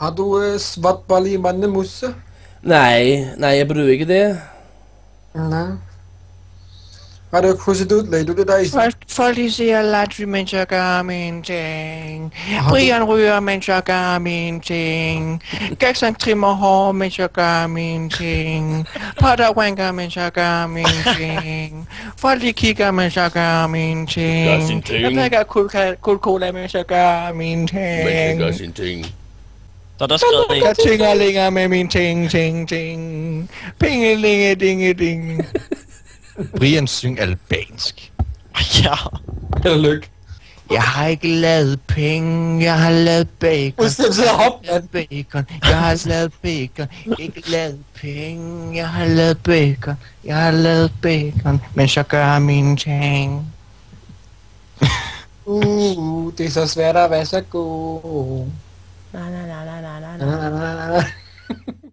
Har du svart bolle i mannemusse? Nej, jeg bruger ikke det. Nej. Har du krydset ud? Lagde du det der i? Folk de siger latry, mens jeg gør min ting. Brian ryger, mens jeg gør min ting. Gaxan trimmer hår, mens jeg gør min ting. Potter wanker, mens jeg gør min ting. Folk de kigger, mens jeg gør min ting. Gør sin ting. Jeg drikker cool cola, mens jeg gør min ting. Man gør sin ting. Så der skrevet en. Jeg tænker længere med min ting. Pingelinge, dinge, ding. Brian synger albansk. Ja. Held og lykke. Jeg har ikke lavet penge, jeg har lavet bacon. Udstil sidder hop. Bacon, jeg har lavet bacon. Ikke lavet penge, jeg har lavet bacon. Jeg har lavet bacon, mens jeg gør mine ting. Det er så svært at være så god. Na na na na na na.